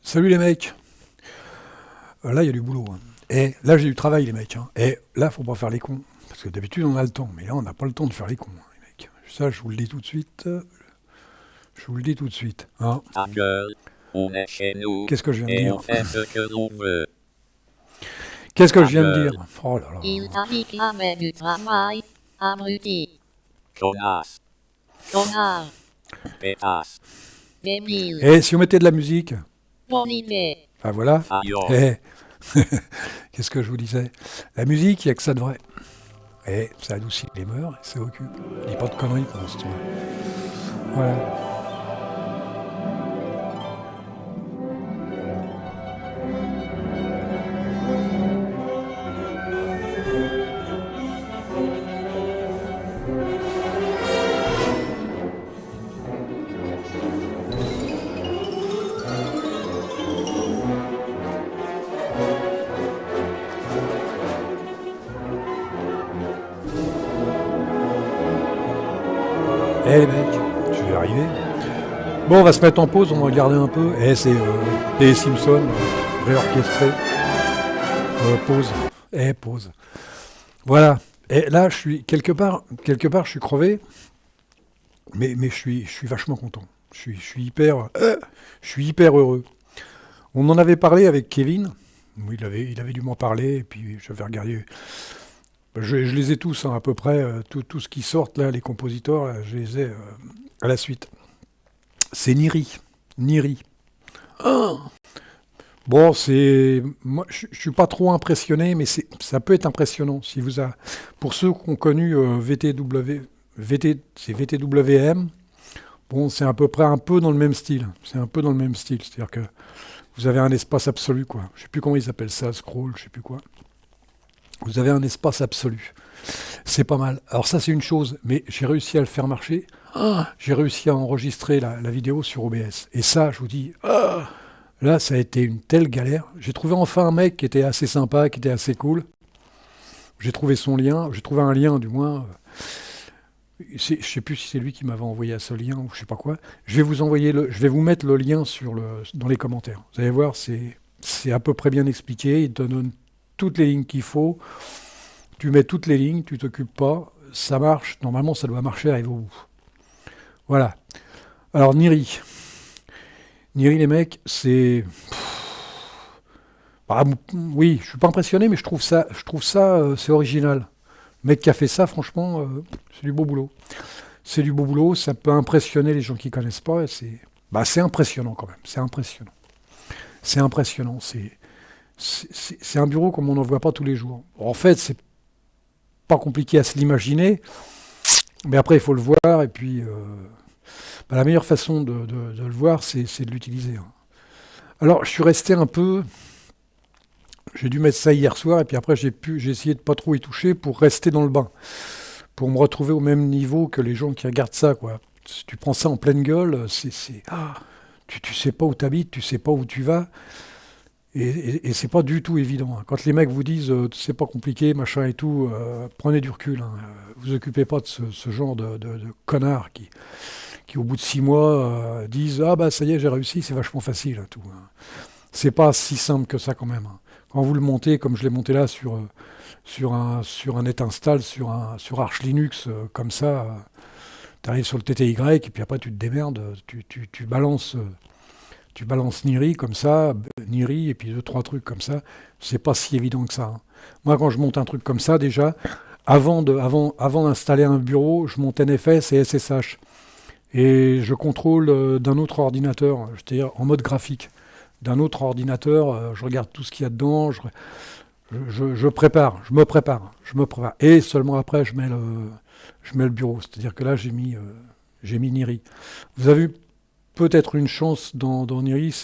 Salut les mecs. Là, il y a du boulot, hein. Et là, j'ai du travail, les mecs, hein. Et là, faut pas faire les cons. Parce que d'habitude, on a le temps. Mais là, on n'a pas le temps de faire les cons, hein, les mecs. Ça, je vous le dis tout de suite. Je vous le dis tout de suite, hein. Ta gueule, on est chez nous Qu'est-ce que je viens de et dire? on fait ce que l'on veut. Qu'est-ce que Ta je viens de gueule, dire? Oh là là. Il t'a dit qu'il avait du travail, abruti, connasse, connard, pétasse, débile, Et si on mettait de la musique? bonne idée. Ah voilà. faillot, Eh, qu'est-ce que je vous disais? La musique, il n'y a que ça de vrai. Et ça adoucit les mœurs et ça occupe. Je dis pas de conneries pendant ce temps-là. Voilà. Eh les mecs, je vais arriver. Bon, on va se mettre en pause, on va regarder un peu. Eh, c'est les Simpsons, réorchestré. Pause. Eh, pause. Voilà. Et là, je suis quelque part, je suis crevé, mais je suis vachement content. Je suis hyper heureux. On en avait parlé avec Kevin. Oui, il avait dû m'en parler, et puis j'avais regardé. Je les ai tous, hein, à peu près, tout ce qui sort là, les compositeurs, là, je les ai à la suite. C'est Niri. Niri. Bon, moi, je suis pas trop impressionné, mais ça peut être impressionnant. Pour ceux qui ont connu c'est VTWM, bon, c'est à peu près un peu dans le même style. C'est un peu dans le même style, c'est-à-dire que vous avez un espace absolu, quoi. Je sais plus comment ils appellent ça, scroll, je sais plus quoi. Vous avez un espace absolu. C'est pas mal. Alors ça, c'est une chose, mais j'ai réussi à le faire marcher. J'ai réussi à enregistrer la vidéo sur OBS. Et ça, je vous dis, là, ça a été une telle galère. J'ai trouvé enfin un mec qui était assez sympa, qui était assez cool. J'ai trouvé son lien, j'ai trouvé un lien du moins. Je sais plus si c'est lui qui m'avait envoyé à ce lien ou je sais pas quoi. Je vais vous mettre le lien dans les commentaires. Vous allez voir, c'est à peu près bien expliqué. Il te donne toutes les lignes qu'il faut. Tu mets toutes les lignes, tu t'occupes pas, ça marche. Normalement, ça doit marcher, arrive au bout. Voilà. Alors Niri. Niri, les mecs, c'est. Ah, oui, je suis pas impressionné, mais je trouve ça, c'est original. Le mec qui a fait ça, franchement, c'est du beau boulot. C'est du beau boulot, ça peut impressionner les gens qui connaissent pas. C'est impressionnant quand même. C'est impressionnant. C'est impressionnant. C'est un bureau comme on n'en voit pas tous les jours. En fait, c'est pas compliqué à se l'imaginer, mais après, il faut le voir. Et puis, la meilleure façon de le voir, c'est de l'utiliser, hein. Alors, je suis resté un peu. J'ai dû mettre ça hier soir, et puis après, j'ai essayé de pas trop y toucher pour rester dans le bain, pour me retrouver au même niveau que les gens qui regardent ça, quoi. Si tu prends ça en pleine gueule, tu sais pas où t'habites, tu sais pas où tu vas, et c'est pas du tout évident, hein. Quand les mecs vous disent c'est pas compliqué, machin et tout, prenez du recul, hein. Vous occupez pas de ce genre de connards qui au bout de 6 mois disent ah bah ça y est j'ai réussi, c'est vachement facile, hein, tout, hein. C'est pas si simple que ça quand même, hein. Quand vous le montez comme je l'ai monté là sur un NetInstall, sur Arch Linux, comme ça, tu arrives sur le TTY, et puis après tu te démerdes, tu balances Niri comme ça, Niri, et puis deux, trois trucs comme ça. C'est pas si évident que ça, hein. Moi, quand je monte un truc comme ça, déjà, avant d'installer un bureau, je monte NFS et SSH. Et je contrôle d'un autre ordinateur, c'est-à-dire en mode graphique. D'un autre ordinateur, je regarde tout ce qu'il y a dedans, je me prépare. Et seulement après, je mets le bureau. C'est-à-dire que là, j'ai mis Niri. Vous avez peut-être une chance dans Niri,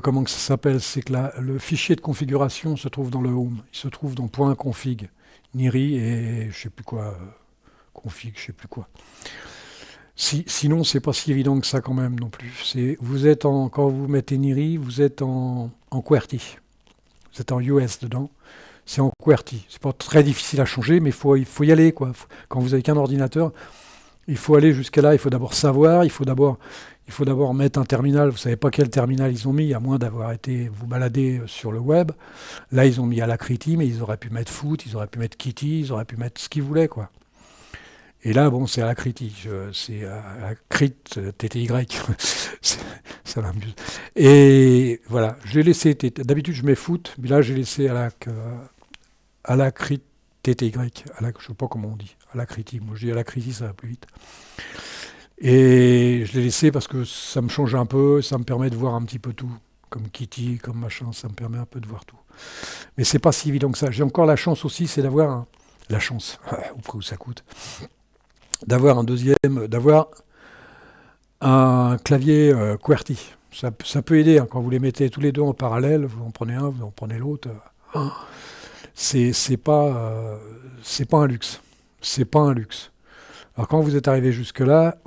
comment que ça s'appelle, c'est que le fichier de configuration se trouve dans le home. Il se trouve dans .config. Niri et je sais plus quoi, config, je sais plus quoi. Sinon, c'est pas si évident que ça quand même non plus. Quand vous mettez Niri, vous êtes en QWERTY. Vous êtes en US dedans. C'est en QWERTY. C'est pas très difficile à changer, mais il faut y aller, quoi. Quand vous avez qu'un ordinateur, Il faut aller jusqu'à là, il faut d'abord savoir, il faut d'abord mettre un terminal. Vous savez pas quel terminal ils ont mis, à moins d'avoir été vous balader sur le web. Là, ils ont mis Alacrity, mais ils auraient pu mettre Foot, ils auraient pu mettre Kitty, ils auraient pu mettre ce qu'ils voulaient, quoi. Et là, bon, c'est Alacrity, c'est Acrit TTY, C'est- ça m'amuse. Et voilà, je l'ai laissé. D'habitude, je mets Foot, mais là, j'ai laissé Alacrit TTY, je sais pas comment on dit, Alacrity. Moi, je dis Alacrity, ça va plus vite. Et je l'ai laissé parce que ça me change un peu, ça me permet de voir un petit peu tout. Comme Kitty, comme machin, ça me permet un peu de voir tout. Mais c'est pas si évident que ça. J'ai encore la chance aussi, c'est d'avoir la chance, au prix où ça coûte, d'avoir un clavier QWERTY. Ça peut aider, hein, quand vous les mettez tous les deux en parallèle, vous en prenez un, vous en prenez l'autre. C'est pas, c'est pas un luxe. C'est pas un luxe. Alors quand vous êtes arrivé jusque-là,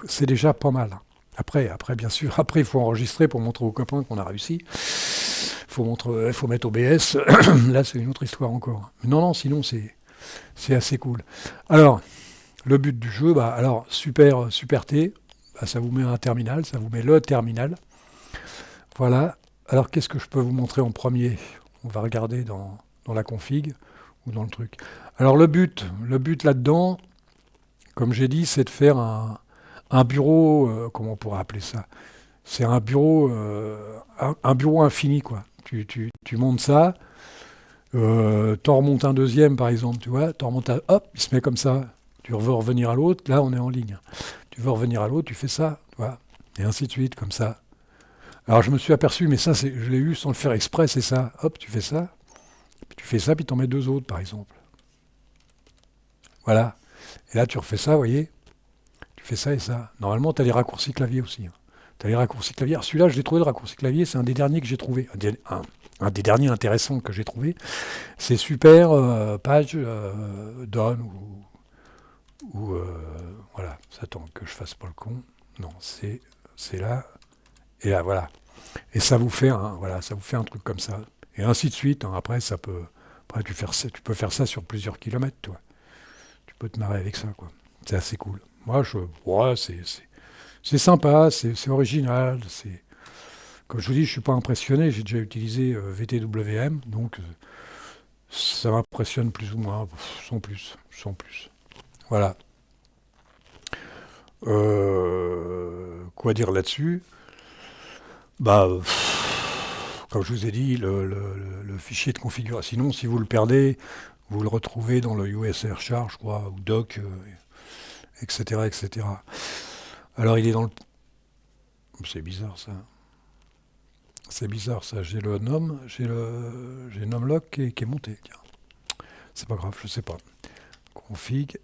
c'est déjà pas mal. Après, bien sûr, après il faut enregistrer pour montrer aux copains qu'on a réussi. Faut mettre OBS. Là, c'est une autre histoire encore. Mais non, sinon c'est assez cool. Alors, le but du jeu, alors Super T, ça vous met un terminal, ça vous met le terminal. Voilà. Alors qu'est-ce que je peux vous montrer en premier? On va regarder dans la config ou dans le truc. Alors le but là-dedans, comme j'ai dit, c'est de faire un bureau, comment on pourrait appeler ça? C'est un bureau infini, quoi. Tu montes ça, t'en remontes un deuxième, par exemple, tu vois, t'en remontes un, hop, il se met comme ça. Tu veux revenir à l'autre, là, on est en ligne. Tu veux revenir à l'autre, tu fais ça, voilà. Et ainsi de suite, comme ça. Alors, je me suis aperçu, mais ça, je l'ai eu sans le faire exprès, c'est ça. Hop, tu fais ça, puis tu fais ça, puis t'en mets deux autres, par exemple. Voilà. Et là, tu refais ça, vous voyez. Tu fais ça et ça. Normalement, tu as les raccourcis clavier aussi, hein. Tu as les raccourcis clavier. Alors, celui-là, je l'ai trouvé, le raccourci clavier, c'est un des derniers que j'ai trouvé. Un des derniers intéressants que j'ai trouvé. C'est super, page, down, voilà. Ça attend que je fasse pas le con. Non, c'est là. Et là, voilà. Et ça vous fait un truc comme ça. Et ainsi de suite, hein. Après, tu peux faire ça sur plusieurs kilomètres, toi. Tu peux te marrer avec ça, quoi. C'est assez cool. Moi, ouais, c'est sympa, c'est original. Comme je vous dis, je suis pas impressionné. J'ai déjà utilisé VTWM, donc ça m'impressionne plus ou moins, sans plus, sans plus. Voilà. Quoi dire là-dessus? Comme je vous ai dit, le fichier de configuration. Sinon, si vous le perdez, vous le retrouvez dans le USR char, je crois, ou doc, etc., etc. Alors, il est dans le. C'est bizarre ça. C'est bizarre ça. J'ai le numlock qui est monté. Tiens. C'est pas grave, je sais pas. Config.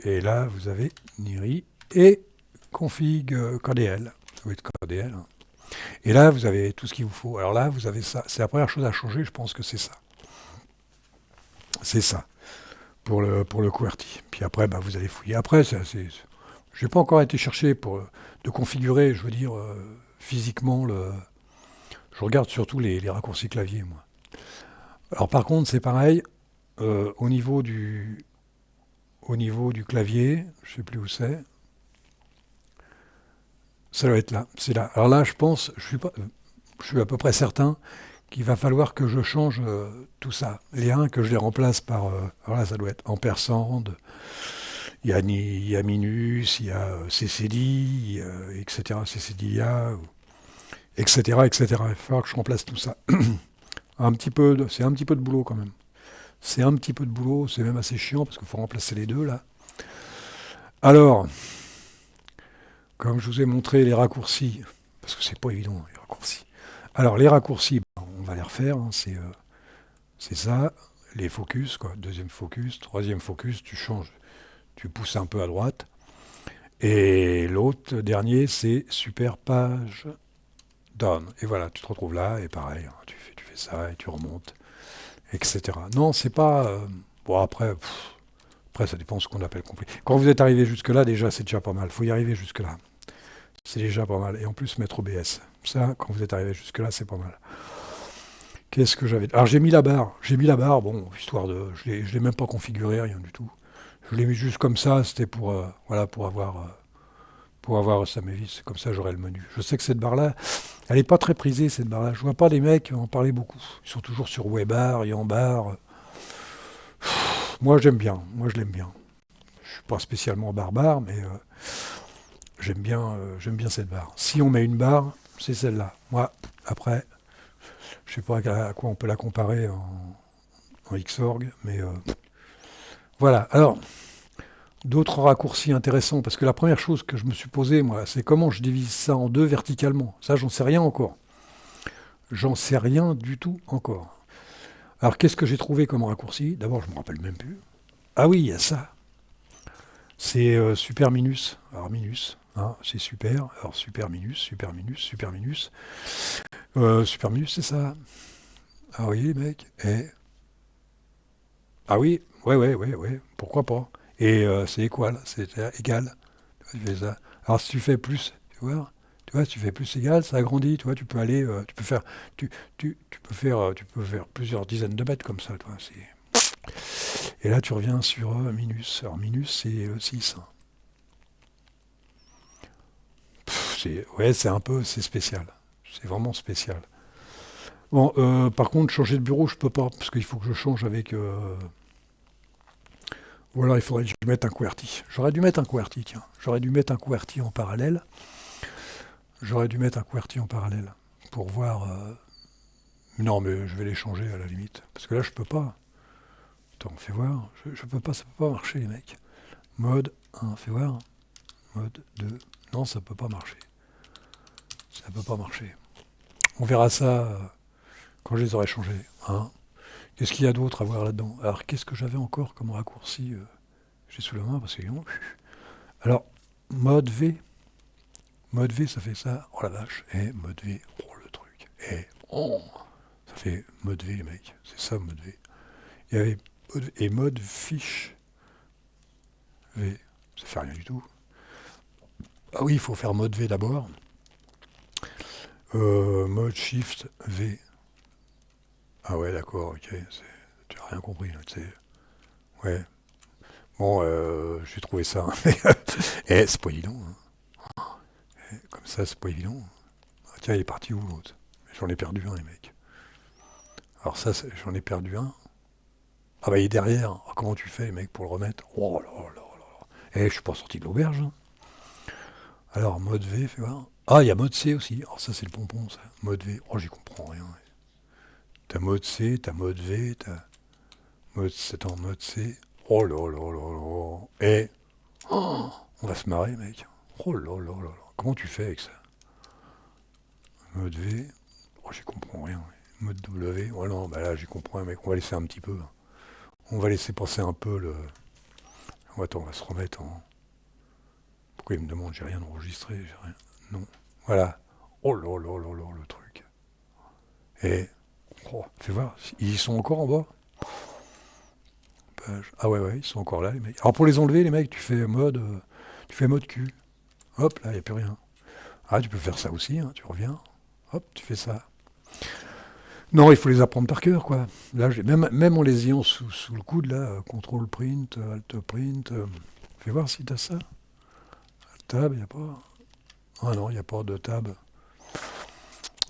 Et là, vous avez Niri et config KDL. Oui, KDL. Hein. Et là, vous avez tout ce qu'il vous faut. Alors là, vous avez ça. C'est la première chose à changer, je pense que c'est ça. C'est ça. Pour le QWERTY. Puis après, vous allez fouiller. Après, je n'ai pas encore été chercher de configurer, je veux dire, physiquement Je regarde surtout les raccourcis clavier, moi. Alors par contre, c'est pareil, au niveau du clavier, je ne sais plus où c'est, ça doit être là, c'est là. Alors là, je suis à peu près certain qu'il va falloir que je change tout ça. Les 1, que je les remplace par, alors là, ça doit être ampersand, il y a minus, il y a ccd, etc., ccdia, etc., etc. Il va falloir que je remplace tout ça. C'est un petit peu de boulot quand même. C'est un petit peu de boulot, c'est même assez chiant parce qu'il faut remplacer les deux là. Alors, comme je vous ai montré les raccourcis, parce que c'est pas évident les raccourcis. Alors les raccourcis, on va les refaire, hein, c'est ça, les focus, quoi. Deuxième focus, troisième focus, tu changes, tu pousses un peu à droite. Et l'autre dernier, c'est super page down. Et voilà, tu te retrouves là, et pareil, hein, tu fais ça, et tu remontes, etc. Non, c'est pas... bon, après, ça dépend de ce qu'on appelle complet. Quand vous êtes arrivé jusque-là, déjà, c'est déjà pas mal. Il faut y arriver jusque-là. C'est déjà pas mal. Et en plus, mettre OBS. Ça, quand vous êtes arrivé jusque-là, c'est pas mal. Qu'est-ce que j'avais... Alors, j'ai mis la barre. Bon, histoire de... Je l'ai même pas configuré, rien du tout. Je l'ai mis juste comme ça, c'était pour, voilà, pour avoir ça m'évite. Comme ça, j'aurai le menu. Je sais que cette barre-là, elle n'est pas très prisée, cette barre-là. Je vois pas les mecs en parler beaucoup. Ils sont toujours sur Webar, Yambar. Moi, j'aime bien. Moi, je l'aime bien. Je suis pas spécialement barbare, mais j'aime bien cette barre. Si on met une barre, c'est celle-là. Moi, après, je sais pas à quoi on peut la comparer en Xorg, mais voilà. Alors, d'autres raccourcis intéressants, parce que la première chose que je me suis posée, moi, c'est comment je divise ça en deux verticalement. Ça, j'en sais rien encore. J'en sais rien du tout encore. Alors, qu'est-ce que j'ai trouvé comme raccourci? D'abord, je me rappelle même plus. Ah oui, il y a ça. C'est super minus. Alors, minus, hein, c'est super. Alors, super minus, super minus, super minus. Super minus, c'est ça. Ah oui, mec. Et... Ah oui, ouais. Pourquoi pas? Et c'est égal, c'est égal. Tu fais ça. Alors si tu fais plus, tu vois, si tu fais plus égal, ça agrandit. Tu vois, tu peux aller, tu peux faire plusieurs dizaines de mètres comme ça. Toi, et là, tu reviens sur minus. Alors minus, c'est 6. Ouais, c'est un peu, c'est spécial. C'est vraiment spécial. Bon, par contre, changer de bureau, je peux pas, parce qu'il faut que je change avec. Ou alors il faudrait que je mette un QWERTY. J'aurais dû mettre un QWERTY, tiens. J'aurais dû mettre un QWERTY en parallèle. J'aurais dû mettre un QWERTY en parallèle pour voir. Non, mais je vais les changer à la limite. Parce que là, je peux pas. Attends, fais voir. Je peux pas, ça peut pas marcher, les mecs. Mode 1, fais voir. Mode 2. Non, ça peut pas marcher. Ça peut pas marcher. On verra ça quand je les aurai changés. Hein. Qu'est-ce qu'il y a d'autre à voir là-dedans? Alors, qu'est-ce que j'avais encore comme raccourci j'ai sous la main parce que non. Alors, mode V. Mode V, ça fait ça. Oh la vache. Et mode V. Oh le truc. Et oh, ça fait mode V, les mecs. C'est ça, mode V. Il y avait mode fiche V. Ça fait rien du tout. Ah oui, il faut faire mode V d'abord. Mode shift V. Ah ouais, d'accord, ok. Tu n'as rien compris. Là, ouais. Bon, j'ai trouvé ça. Et c'est pas évident. Hein. Comme ça, c'est pas évident. Ah, tiens, il est parti où l'autre? J'en ai perdu un, les mecs. Alors ça, j'en ai perdu un. Ah bah il est derrière. Ah, comment tu fais, mec, pour le remettre? Oh là là là là. Eh, je suis pas sorti de l'auberge. Hein. Alors, mode V, fais voir. Ah, il y a mode C aussi. Alors ça, c'est le pompon, ça. Mode V. Oh, j'y comprends rien. T'as mode C, t'as mode V, t'as mode C. Oh là là là là. Et oh, on va se marrer, mec. Oh là là là là. Comment tu fais avec ça? Mode V. Oh, j'y comprends rien. Mode W. Oh non, bah là, j'y comprends, mec. On va laisser un petit peu. On va laisser passer un peu le. Attends, on va se remettre en. Pourquoi il me demande? J'ai rien enregistré, j'ai rien. Non. Voilà. Oh là là là là, le truc. Et. Oh, fais voir. Ils sont encore en bas. Ah ouais, ils sont encore là, les mecs. Alors pour les enlever, les mecs, tu fais mode Q. Hop, là, il n'y a plus rien. Ah, tu peux faire ça aussi, hein, tu reviens. Hop, tu fais ça. Non, il faut les apprendre par cœur, quoi. Là, même en les ayant sous le coude, là, contrôle print, alt print. Fais voir si tu as ça. Tab, il n'y a pas. Ah non, il n'y a pas de tab.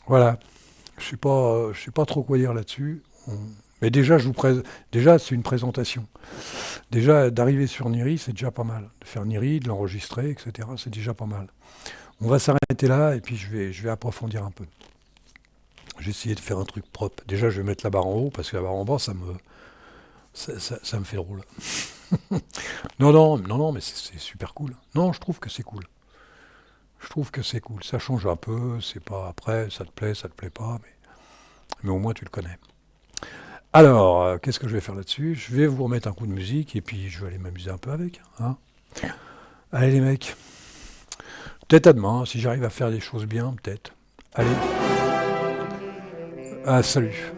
Voilà. Je sais pas trop quoi dire là-dessus. Mais déjà, déjà, c'est une présentation. Déjà, d'arriver sur Niri, c'est déjà pas mal. De faire Niri, de l'enregistrer, etc., c'est déjà pas mal. On va s'arrêter là, et puis je vais approfondir un peu. J'ai essayé de faire un truc propre. Déjà, je vais mettre la barre en haut, parce que la barre en bas, ça me fait drôle. non, mais c'est super cool. Non, je trouve que c'est cool. Je trouve que c'est cool. Ça change un peu, c'est pas après, ça te plaît pas, mais au moins tu le connais. Alors, qu'est-ce que je vais faire là-dessus? Je vais vous remettre un coup de musique et puis je vais aller m'amuser un peu avec. Hein. Allez les mecs, peut-être à demain, si j'arrive à faire des choses bien, peut-être. Allez, salut.